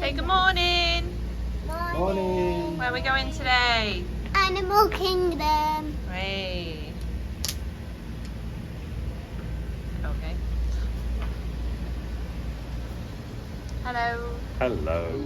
Say good morning. Morning. Where are we going today? Animal Kingdom. Hey. Okay. Hello. Hello.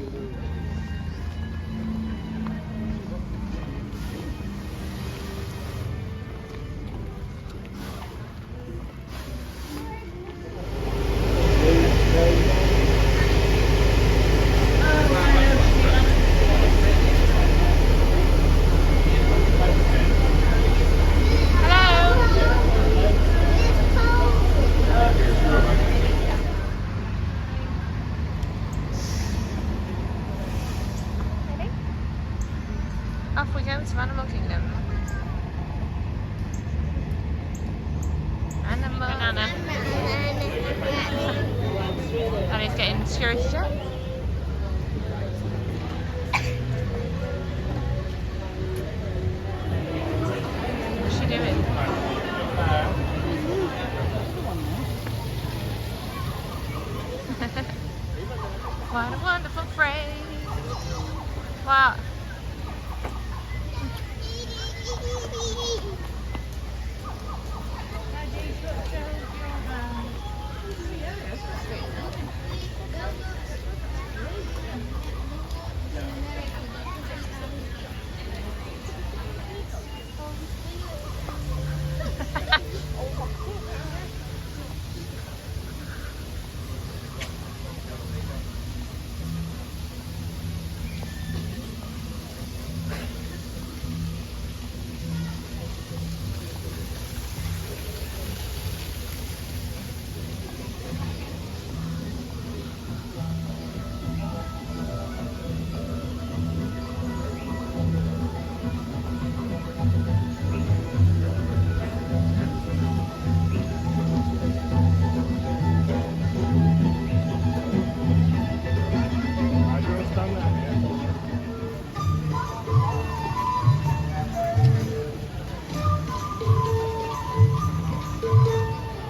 Off we go to Animal Kingdom. Banana. Danny's getting security checked. What's she doing? What a wonderful phrase. What?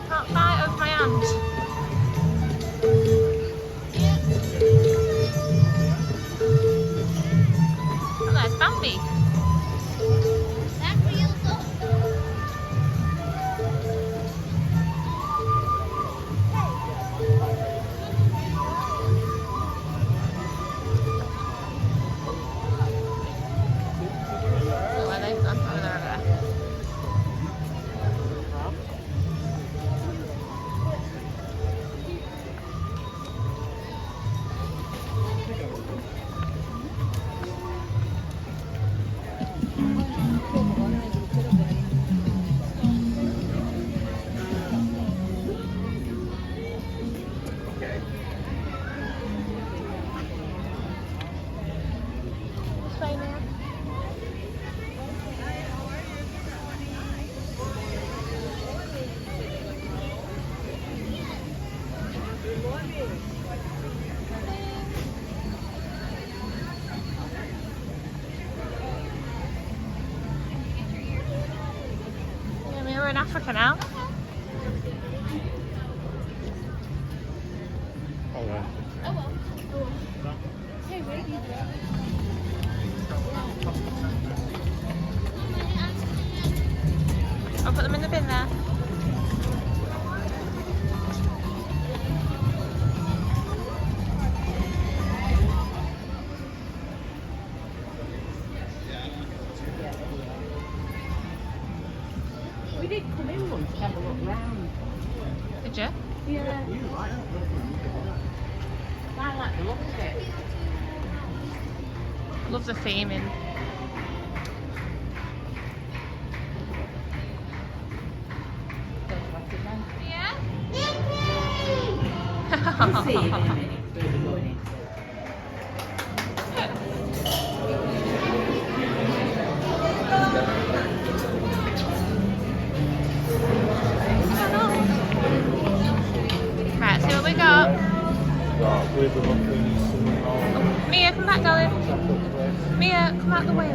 Can't fight over my hand. Oh, there's Bambi. That real dog. Oh, where they've gone? Oh, they're over there. This way now. Yeah, we're in Africa now. Oh, yeah. I'll put them in the bin there. We did come in once to have a look round. Did you? Yeah. I like the look of it. Love the theming. Yeah? We'll see you in a minute. We'll be going in. Right, see what we got. With the muffins and all. Oh, Mia, come back, darling. Mia, come out the way.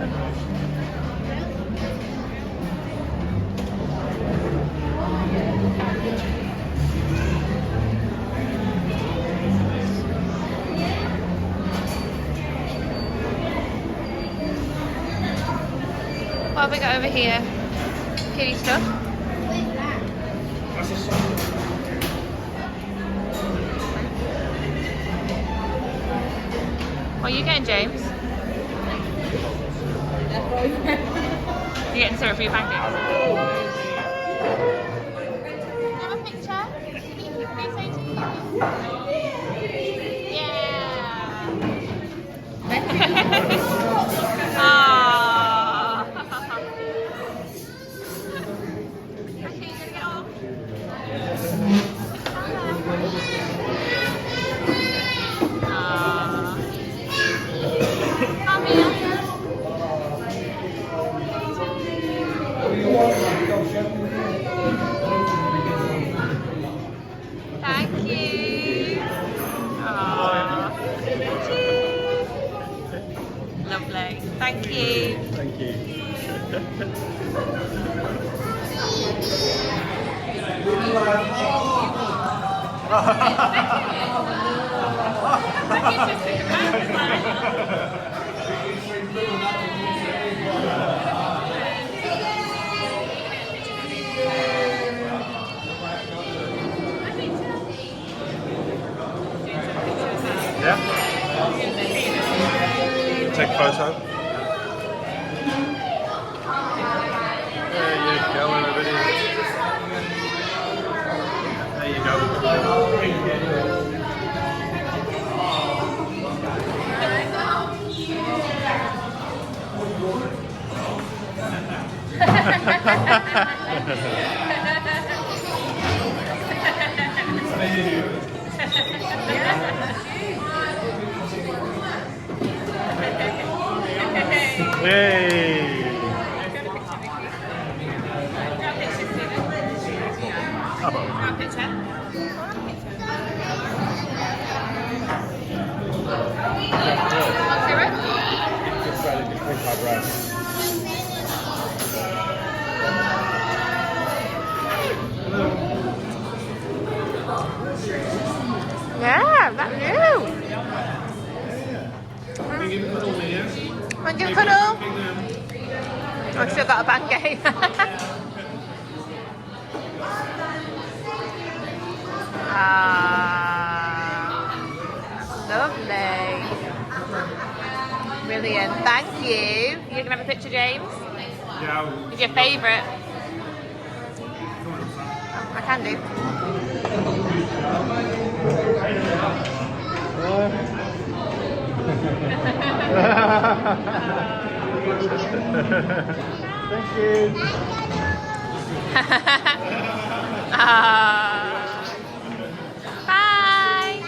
have we got over here? Kitty stuff. That's a song. What are you getting, James? You getting syrup for your pancakes? Have a picture? Can I say to you? Yeah. Aww. Okay, you gonna get off? Come here. Thank you. Aww. Cheers. Lovely. Thank you. Thank you. Yeah? Take a photo. There you go, everybody. There you go. Hey! Yeah, that's you. Want to give a cuddle? I've still got a pancake. Lovely. Brilliant. Thank you. You can have a picture, James? Yeah. It's your favourite. I can do. Thank you. Bye.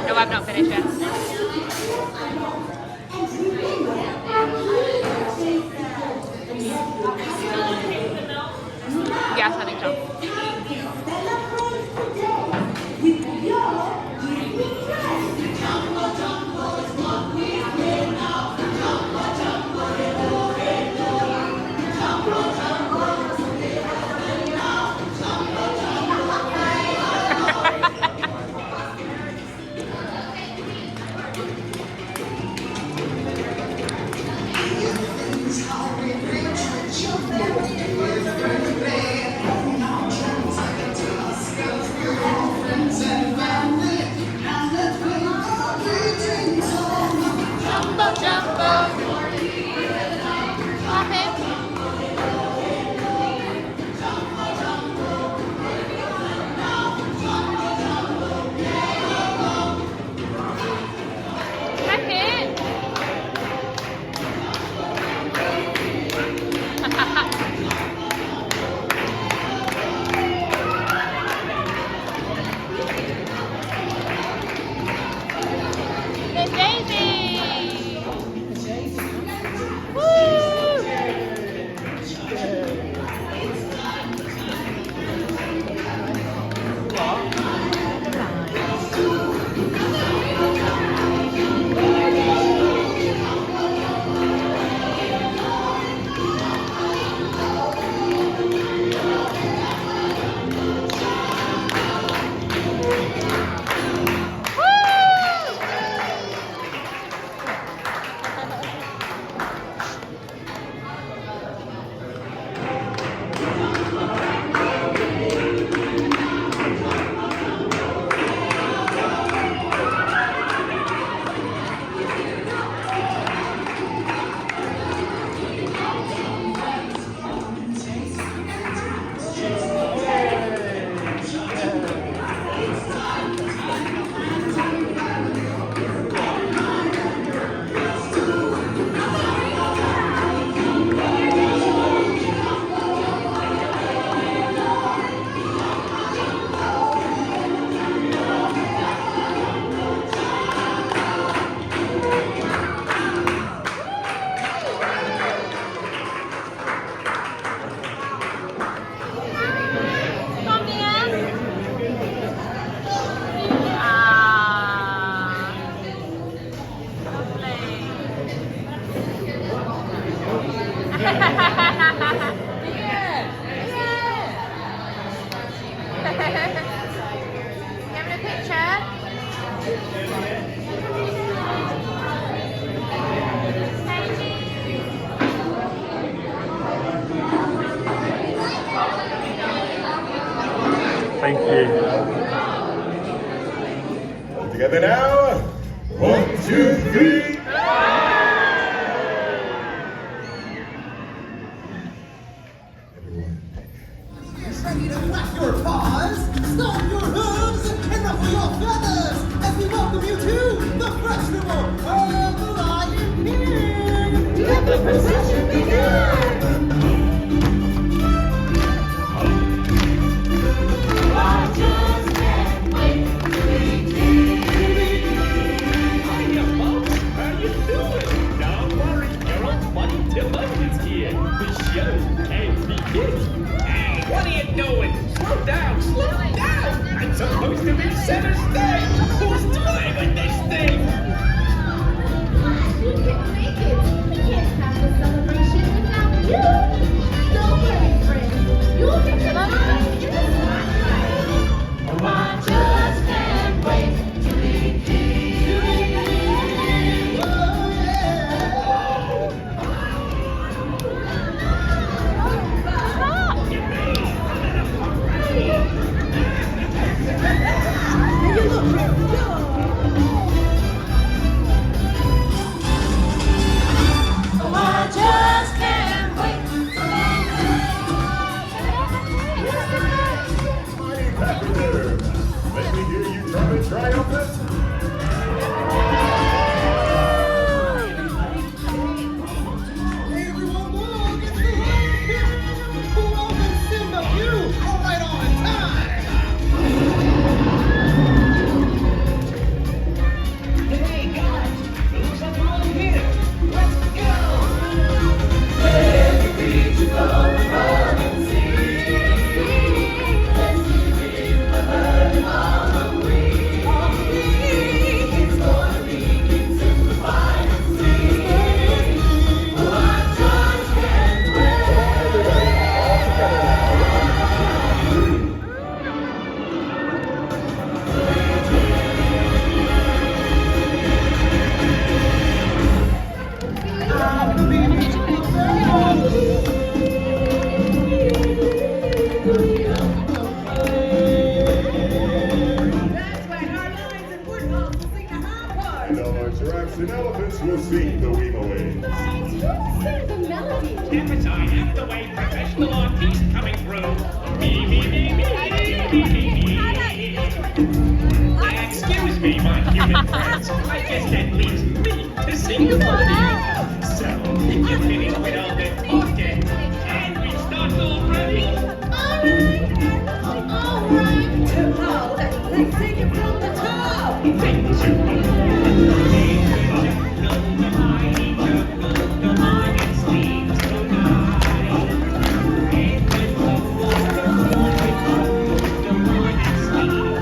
No, I've not finished yet. Yes, I think so. Thank you. Together now. 1, 2, 3. Ready to clap your paws, stomp your hooves, and ruffle your feathers as we welcome you to the festival of the Lion King. Let the procession begin. I just can't wait to be king. Hiya, folks. How you doing? Don't worry, your old buddy Timothy's here. The show can begin. Hey, what are you doing? Slow down, slow down. I'm supposed to be center stage. Who's driving this thing? You can make it. We can't have the celebration without you. Don't worry, friends. You'll get your life in the spotlight. I just can't wait to be king. Oh, I just can't wait to Mighty Pepper. Let me hear you trumpet triumphant. Hey everyone, look, it's the Lion King! Who opens Simba? You are right on time! Hey, guys. Looks like we're all here. Let's go. And all our giraffes and elephants will sing the Weemoways. Appetite out of the way, professional artiste coming through. Me, me, me, me, me, me, me. Excuse me, my human friends. I guess that leaves me to sing the party. So, if you finish with all the talking, can we start already? Let's sing it from the top. Things you know. The mighty jungle, the lion sleeps tonight. And when the lion sleeps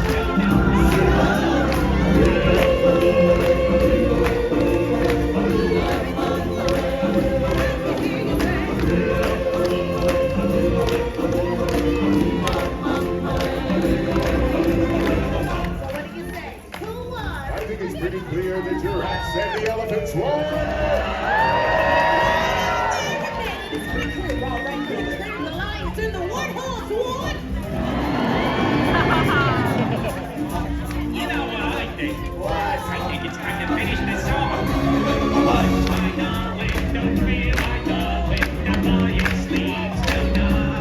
I think it's pretty clear the giraffes and the elephants won. You know what I think? I think it's time to finish this song. What's my darling? Don't realize darling, the lion sleeps tonight.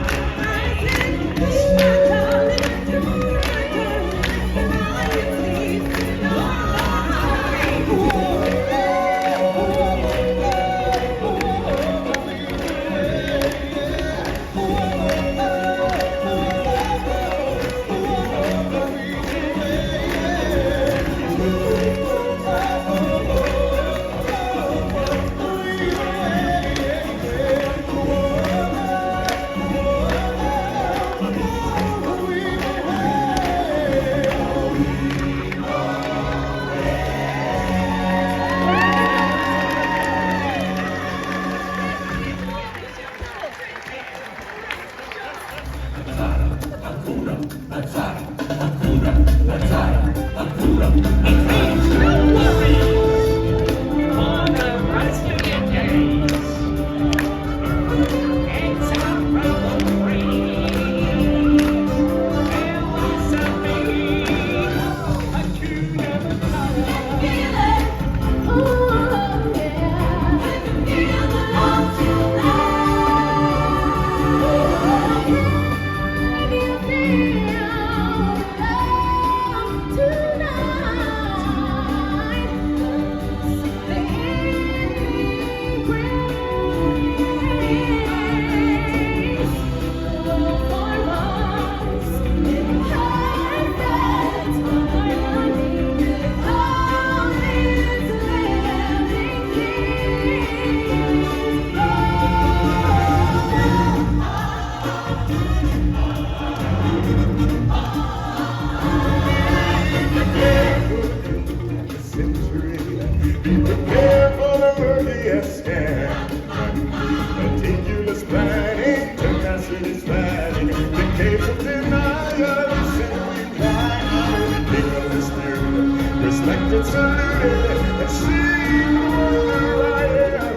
saluted and see where I am.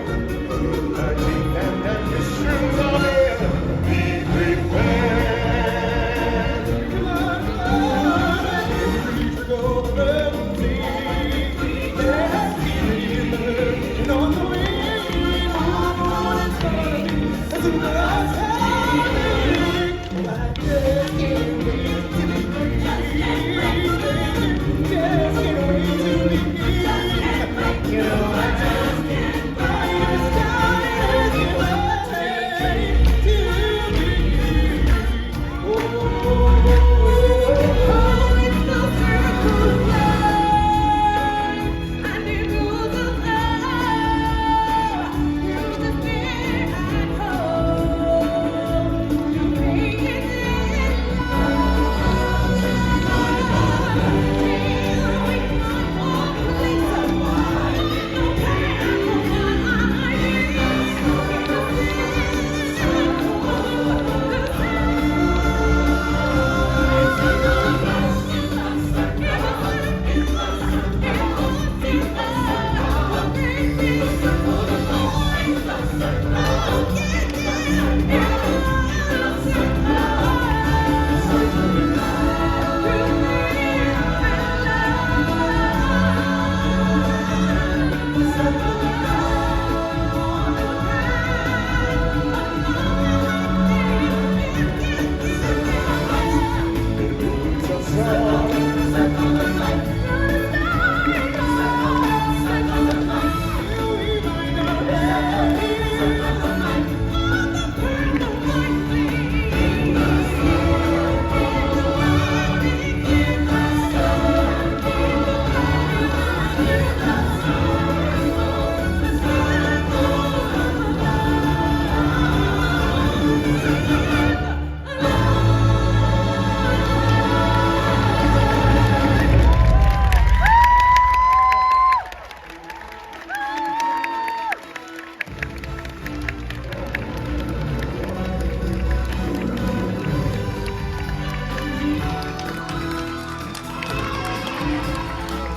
The deep and ambitions of it, be prepared. Come on, reach over me. Yeah, feeling on the way, on it's gonna be. That's what I'm telling you. I just can't wait to be free. Just can't wait to be free. You know I just can't wait. I just can't wait to be free. Oh, it's the circle of life. I need rules of love. You're the thing I call. You make it love.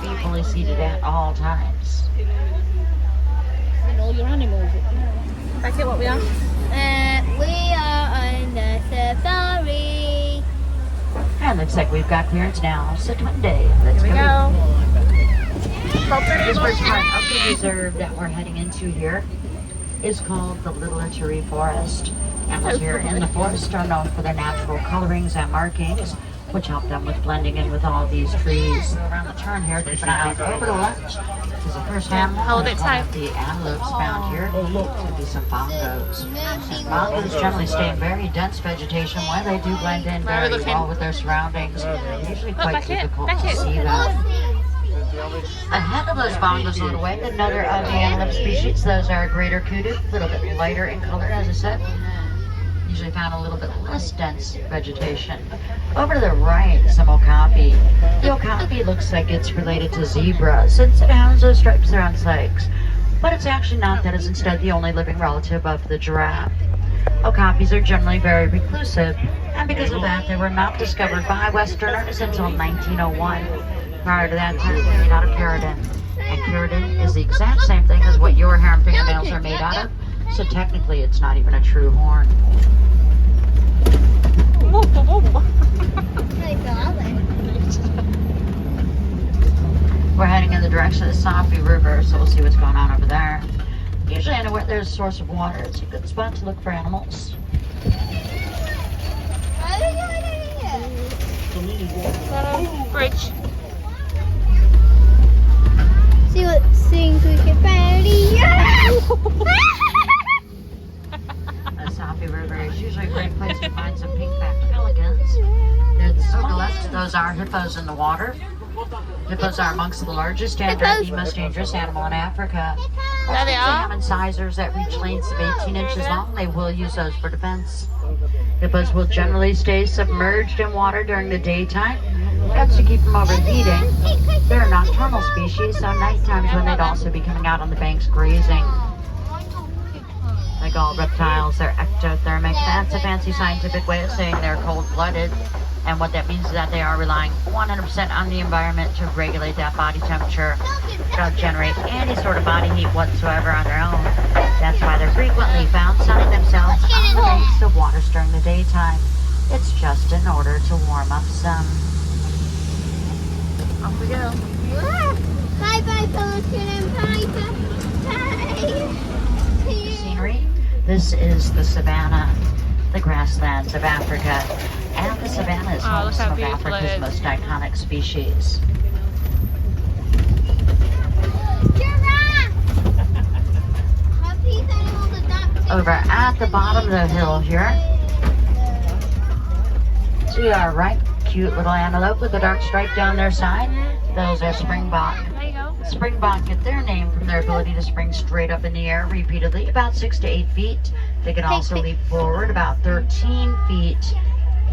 Be fully seated at all times. And all your animals. Back at what we are. We are on the safari. And looks like we've got clearance now. So Twin Dave, let's Here we go. This first part of the reserve that we're heading into here is called the Little Ituri Forest. Animals here in the forest are known for their natural colorings and markings, which help them with blending in with all these trees. Around the turn here, keep an eye out over the left. This is the first animal. Hold it One tight. of the antelopes found here. Could be some bongos. Bongos generally stay in very dense vegetation where they do blend in Where are we very looking? well with their surroundings. Usually quite back it, difficult back to it. see them. Ahead of those bongos a little way, another of the antelope species. Those are greater kudu, a little bit lighter in color, as I said. Usually found a little bit less dense vegetation. Over to the right, some okapi. The okapi looks like it's related to zebra since it has those stripes around its legs. But it's actually not. That is instead the only living relative of the giraffe. Okapis are generally very reclusive, and because of that, they were not discovered by Westerners until 1901. Prior to that time, they're made out of keratin. And keratin is the exact same thing as what your hair and fingernails are made out of, so technically it's not even a true horn. We're heading in the direction of the Safi River, so we'll see what's going on over there. Usually anywhere there's a source of water, it's a good spot to look for animals. Bridge. See what things we can find. The Safi River is usually a great place to find some pink-backed pelicans. They're the smallest. Those are hippos in the water. Hippos are amongst the largest and are the most dangerous animal in Africa. There they are. Salmon incisors that reach lengths of 18 inches long, they will use those for defense. Hippos will generally stay submerged in water during the daytime. That's to keep from overheating. They're a nocturnal species, so night times when they'd also be coming out on the banks grazing. The Like all reptiles, they're ectothermic. That's a fancy scientific way of saying they're cold-blooded. And what that means is that they are relying 100% on the environment to regulate that body temperature. They don't generate any sort of body heat whatsoever on their own. That's why they're frequently found sunning themselves on the banks of waters during the daytime. It's just in order to warm up some. Off we go. Bye bye, Pelican. Bye. Scenery. This is the savanna, the grasslands of Africa. And the savanna is home look to how some of beautiful it Africa's is. most iconic species. Giraffe. Have these animals adapted? Over at the bottom of the hill here, see our right cute little antelope with a dark stripe down their side. Those are springbok. There you go. Springbok get their name from their ability to spring straight up in the air repeatedly, about 6 to 8 feet. They can also leap forward about 13 feet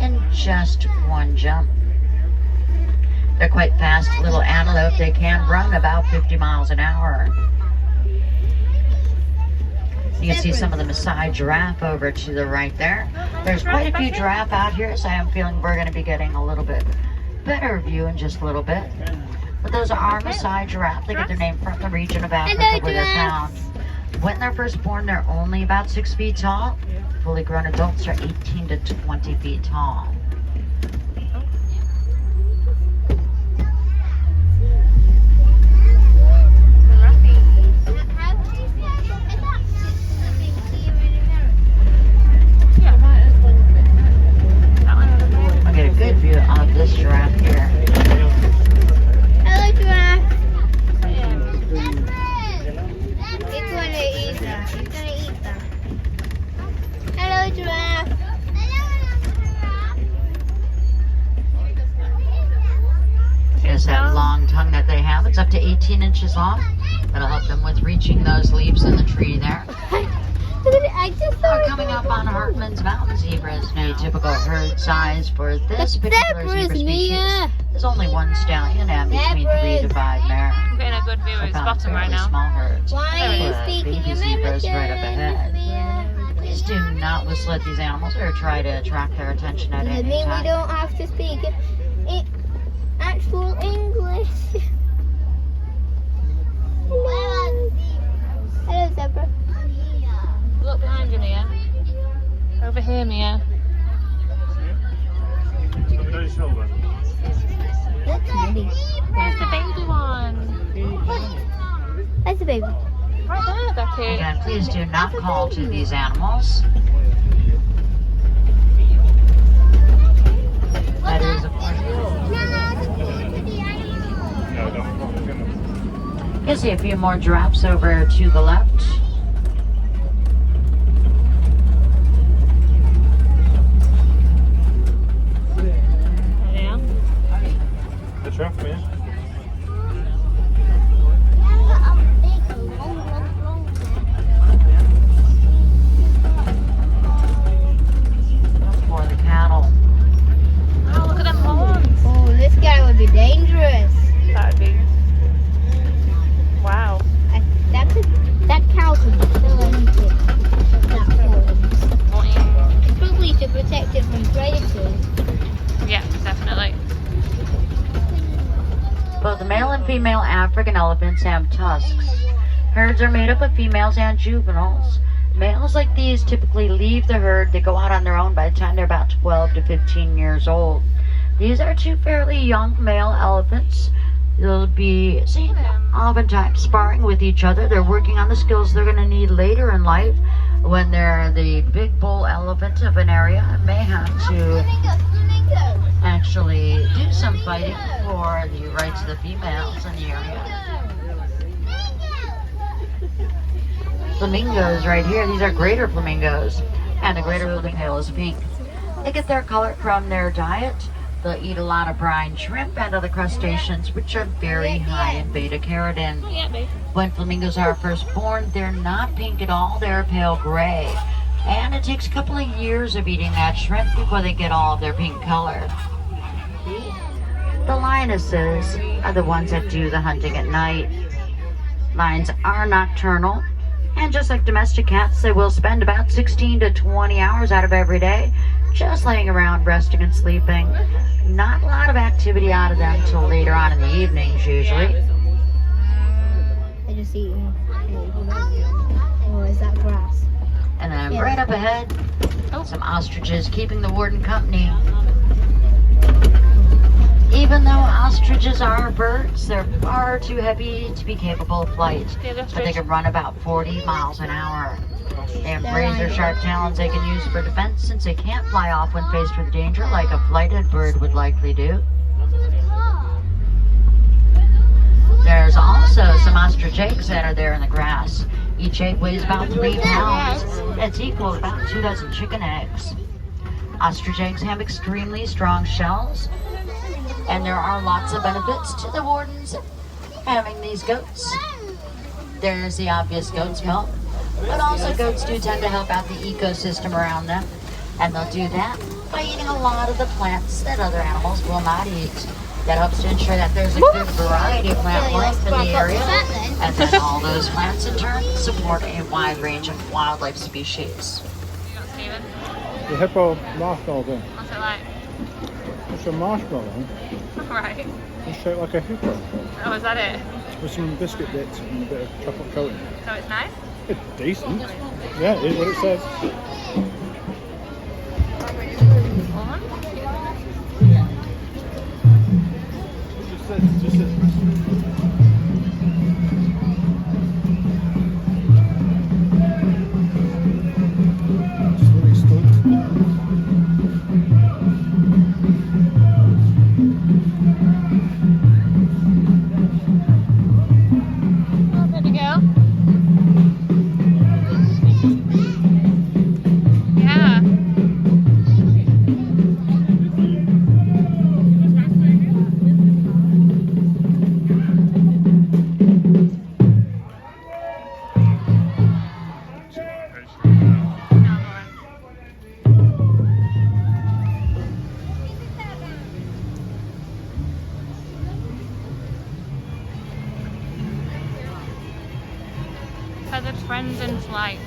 in just one jump. They're quite fast little antelope. They can run about 50 miles an hour. You can see some of the Maasai giraffe over to the right there. There's quite a few giraffe out here, so I am feeling we're going to be getting a little bit better view in just a little bit. But those are our Maasai giraffe. They get their name from the region of Africa where they're found. When they're first born, they're only about 6 feet tall. Fully grown adults are 18 to 20 feet tall. I'll get a good view of this giraffe here. Hello, giraffe. It's gonna eat that. It's gonna eat that. Hello, giraffe. Is that long tongue that they have. It's up to 18 inches long. That'll help them with reaching those leaves in the tree there. Look at it. I just saw We're it. coming up on Hartman's mountain zebras. A typical herd size for this The particular zebras, zebra species Mia. is only one stallion and between 3 to 5 mare. I'm getting a good view of his Found bottom right fairly now. small herds. Why are you But speaking baby zebras right up American? ahead. Mia? Please do not whistle at these animals or try to attract their attention at Does it any mean we time. don't have to speak actual English? Hello. Hello, zebra. Look behind you, Mia. Over here, Mia. Over your shoulder. That's pretty. Where's the baby one? That's a baby. Right there, Becky. Again, please do not call to these animals. That is a No, don't. You can see a few more giraffes over to the left. Yeah. The trap, man. For the cattle. Oh, look at them horns. Oh, this guy would be dangerous. That would be. Wow. That cow could kill anything. That horns. Boing. Probably to protect it from predators. Yeah, definitely. Both the male and female African elephants have tusks. Herds are made up of females and juveniles. Males like these typically leave the herd. They go out on their own by the time they're about 12 to 15 years old. These are two fairly young male elephants. They'll be seen oftentimes sparring with each other. They're working on the skills they're going to need later in life when they're the big bull elephant of an area and may have to actually do some fighting for the rights of the females in the area. Flamingos right here. These are greater flamingos, and the greater flamingo is pink. They get their color from their diet. They'll eat a lot of brine shrimp and other crustaceans, which are very high in beta-carotene. Yeah, babe. When flamingos are first born, they're not pink at all. They're pale gray. And it takes a couple of years of eating that shrimp before they get all of their pink color. The lionesses are the ones that do the hunting at night. Lions are nocturnal, And just like domestic cats, they will spend about 16 to 20 hours out of every day just laying around, resting and sleeping. Not a lot of activity out of them till later on in the evenings, usually. I just eating. Oh, is that grass? And then right up ahead, some ostriches keeping the warden company. Even though ostriches are birds, they're far too heavy to be capable of flight, but they can run about 40 miles an hour. They have razor-sharp talons they can use for defense, since they can't fly off when faced with danger like a flighted bird would likely do. There's also some ostrich eggs that are there in the grass. Each egg weighs about 3 pounds. That's equal to about 2 dozen chicken eggs. Ostrich eggs have extremely strong shells, and there are lots of benefits to the wardens having these goats. There's the obvious goat's milk, but also goats do tend to help out the ecosystem around them, and they'll do that by eating a lot of the plants that other animals will not eat. That helps to ensure that there's a good variety of plant life in the area, and then all those plants in turn support a wide range of wildlife species. Steven, The hippo marshmallow thing. what's it like? It's a marshmallow. Right. It's shaped like a hippo. Oh, is that it? With some biscuit bits and a bit of chocolate coating. So it's nice? It's decent. Yeah, it is what it says. Just says Good to go. Yeah. Feathered friends in flight.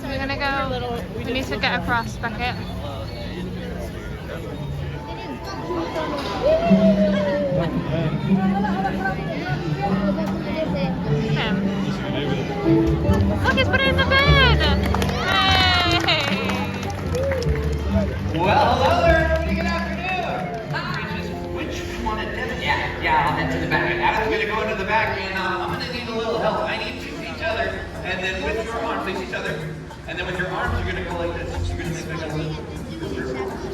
We're gonna go. We need to get across, Beckett. Look, he's put it in the bed! Hey! Well, hello there. Good afternoon. Hi. Which one of them? Yeah, I'll head to the back. Adam's gonna go into the back, and I'm gonna need a little help. I need to each other, and then with your arms face each other, and then with your arms you're gonna go like this. You're gonna make like a little,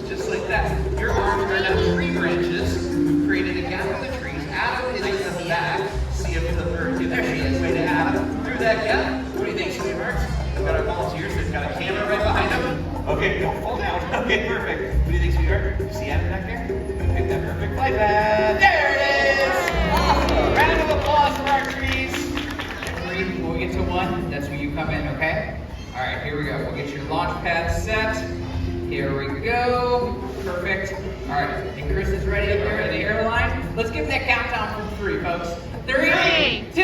just like that. Your arms are gonna have tree branches, creating a gap in the trees. Adam is in the back. See if the bird. There she is. Way to Adam through that gap. What do you think, sweetheart? We've got our volunteers. They've got a camera right behind them. Okay, don't fall down. Okay, perfect. What do you think, sweetheart? You see Adam back there? Pick that perfect flight path. There it is! Awesome. Round of applause for our trees. Three, when we get to one, that's where you come in, okay? All right, here we go. We'll get your launch pad set. Here we go. Perfect. All right, and Chris is ready up there in the airline. Let's give that countdown from 3, folks. 3, 2,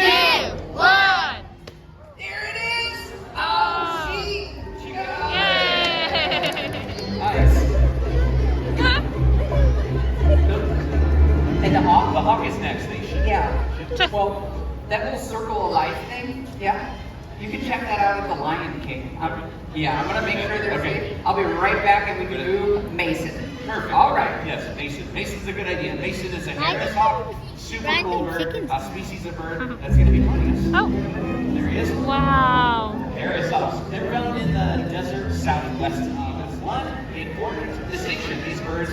1! There it is! Oh, she got Yay! Nice. And the hawk is next. Yeah. Well, that little circle of life thing, yeah. You can check that out at the Lion King. I'm gonna make sure they're safe. I'll be right back and we can do Mason. Perfect. All right. Yes, Mason. Mason's a good idea. Mason is a Harris hawk, super cool bird, a species of bird that's gonna be joining us. Oh! There he is. Wow! Harris hawks. They're found in the desert southwest of us. One important distinction: these birds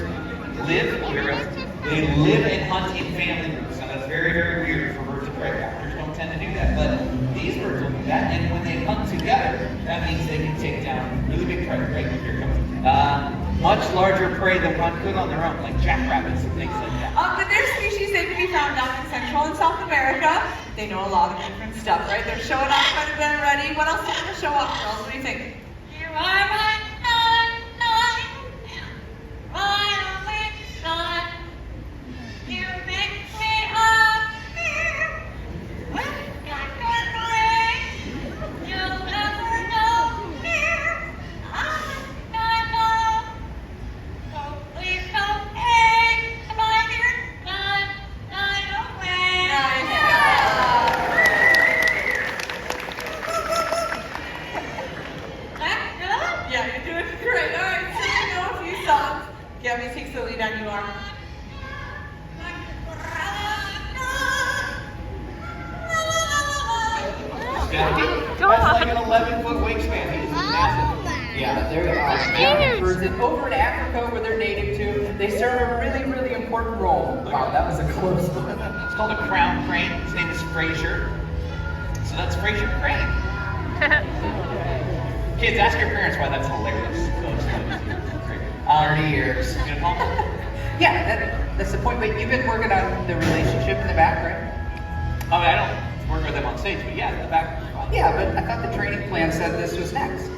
live and hunt in family groups. Now that's very, very weird for birds of prey. Raptors don't tend to do that, but these birds will do that. And when they hunt together, that means they can take down really big prey. Right here comes much larger prey than one could on their own, like jackrabbits and things like that. But they're species that can be found down in Central and South America. They know a lot of different stuff, right? They're showing off quite a bit already. What else are they going to show off, girls? What do you think? You are my sunshine, my only son. You make me happy when 11-foot wingspan. He is massive. Yeah, they're massive birds. And over in Africa, where they're native to, they serve a really, really important role. Wow, that was a close one. It's called a crown crane. His name is Fraser. So that's Fraser Crane. Kids, ask your parents why that's hilarious. 30 years. You gonna call them? Yeah, that's the point. But you've been working on the relationship in the back, right? Oh, I don't work with them on stage, but yeah, in the back. Yeah, but I thought the training plan said this was next.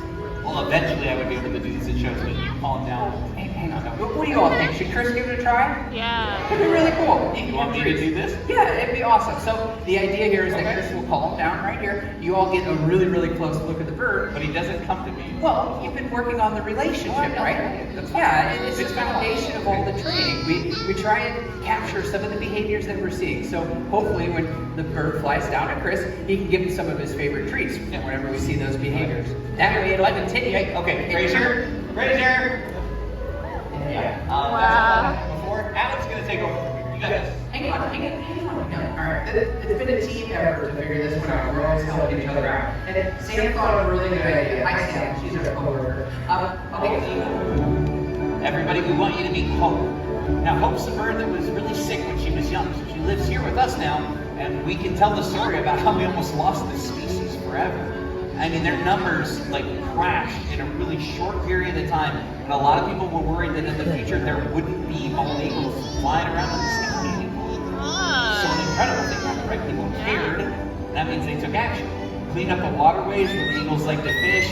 Well, eventually I would be able to do these at shows, but you calm down. Hey, hang on. What do you all think? Should Chris give it a try? Yeah. It'd be really cool. You want me to do this? Yeah, it'd be awesome. So the idea here is that Chris will calm down right here. You all get a really, really close look at the bird. But he doesn't come to me. Well, you've been working on the relationship, right? Yeah, and it's the foundation of all the training. We try and capture some of the behaviors that we're seeing. So hopefully when the bird flies down to Chris, he can give him some of his favorite treats whenever we see those behaviors. That way it'll continue. Okay, Fraser. Yeah. Wow. Before, Alan's gonna take over. You got this. Hang on. All right. It's been a team effort to figure this one out. We're always helping each other out. And Sam thought of a really good idea. Hi, Sam. She's our coworker. Everybody, we want you to meet Hope. Now, Hope's a bird that was really sick when she was young, so she lives here with us now, and we can tell the story about how we almost lost this species forever. I mean, their numbers like crashed in a really short period of time, and a lot of people were worried that in the future there wouldn't be bald eagles flying around in the sky anymore. So an incredible thing happened, right? People cared, and that means they took action. Cleaned up the waterways where the eagles like to fish,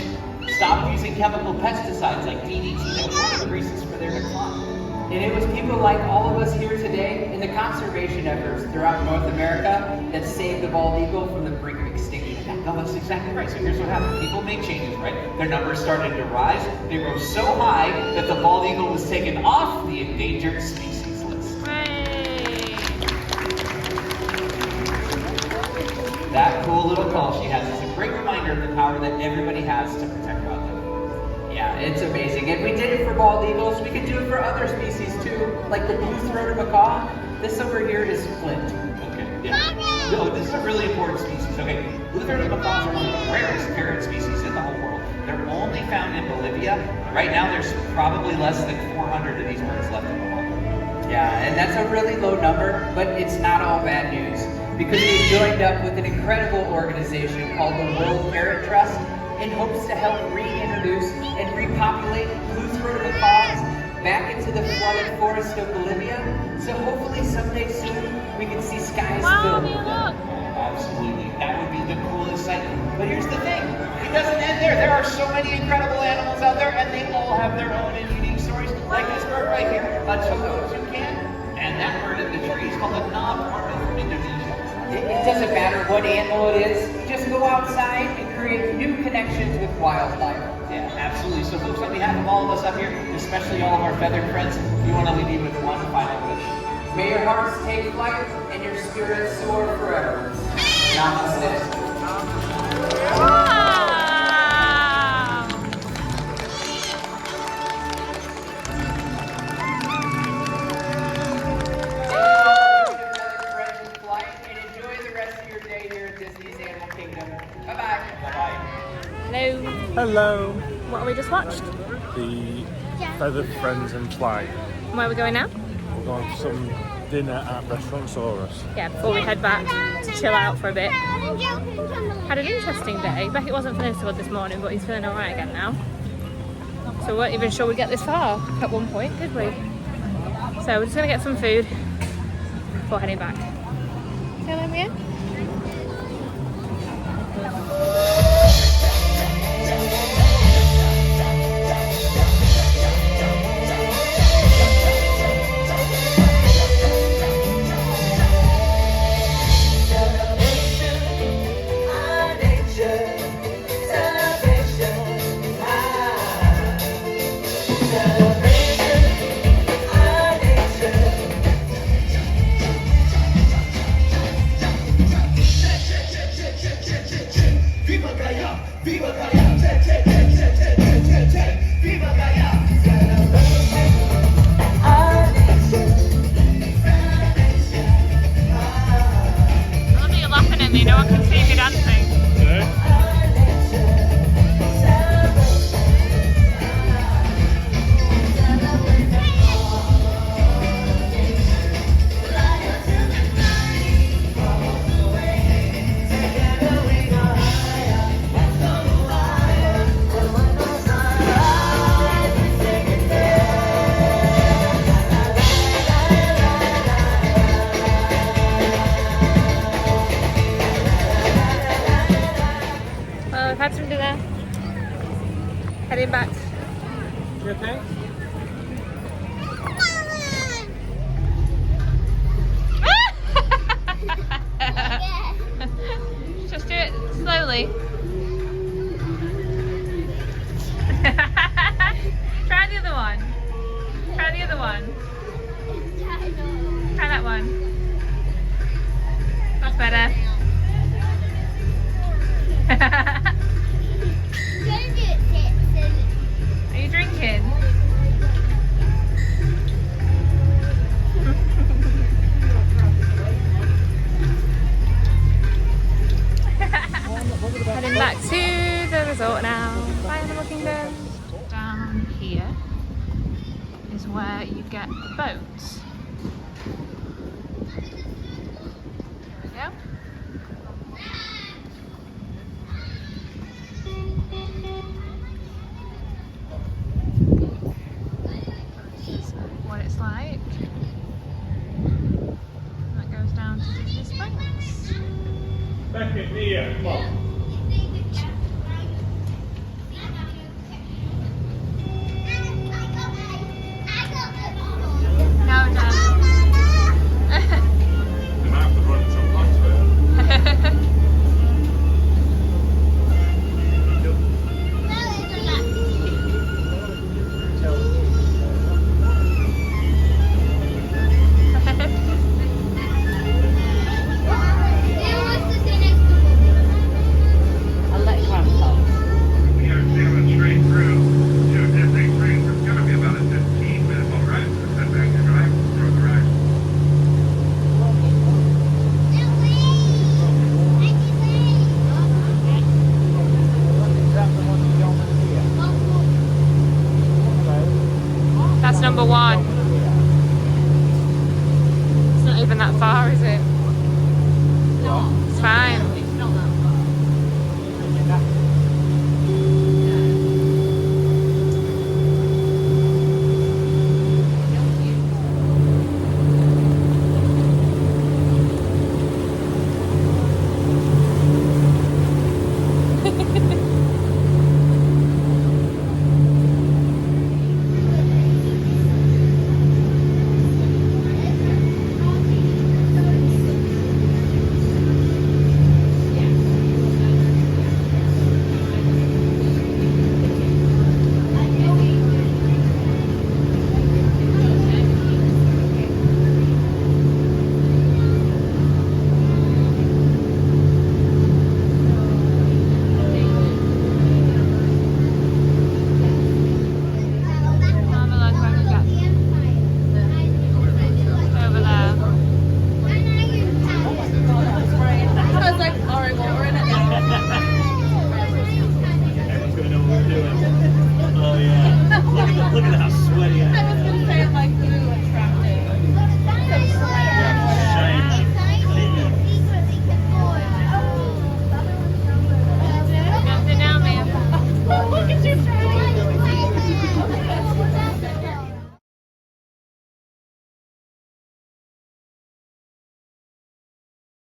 stopped using chemical pesticides like DDT. That was one of the reasons for their decline. And it was people like all of us here today in the conservation efforts throughout North America that saved the bald eagle from the brink of extinction. No, that's exactly right. So here's what happened. People made changes, right? Their numbers started to rise. They rose so high that the bald eagle was taken off the endangered species list. That cool little call she has is a great reminder of the power that everybody has to protect wildlife. Yeah, it's amazing. And we did it for bald eagles. We could do it for other species too, like the blue-throated macaw. This over here is flint. Okay, yeah. No, this is a really important species. Okay, blue-throated macaws are one of the rarest parrot species in the whole world. They're only found in Bolivia. Right now, there's probably less than 400 of these birds left in the world. Yeah, and that's a really low number, but it's not all bad news. Because we joined up with an incredible organization called the World Parrot Trust in hopes to help reintroduce and repopulate blue-throated macaws back into the flooded forest of Bolivia. So hopefully someday soon we can see skies filled with them. Absolutely, that would be the coolest sight. But here's the thing, it doesn't end there. There are so many incredible animals out there, and they all have their own and unique stories. Like this bird right here, a Toto toucan, and that bird in the tree is called a knob martin from Indonesia. It doesn't matter what animal it is, just go outside and create new connections with wildlife. Yeah, absolutely. So folks, on behalf of all of us up here, especially all of our feathered friends, we want to leave you with one final wish. May your hearts take flight and your spirits soar forever. Namaste. Hello. What have we just watched? The Feathered Friends in Flight. Where are we going now? We're going for some dinner at Restaurant Saurus. Yeah, before we head back to chill out for a bit. Had an interesting day. Beckett wasn't feeling so good this morning, but he's feeling alright again now. So we weren't even sure we'd get this far at one point, did we? So we're just going to get some food before heading back. See you later. Viva You okay? Just do it slowly. Try the other one. Try the other one. Try that one. That's better. Are you drinking? Heading back to the resort now. Bye, Animal Kingdom. Down here is where you get the boats. There we go. This is what it's like. That goes down to Disney Springs. Back in here. Come on. No, Dad. You might have to run some punch there. I'll let you have some. We are sailing straight through to Disney Springs. It's going to be about a 15-minute boat ride. So sit back and relax, enjoy the ride. That's number one. It's not even that far, is it? It's fine.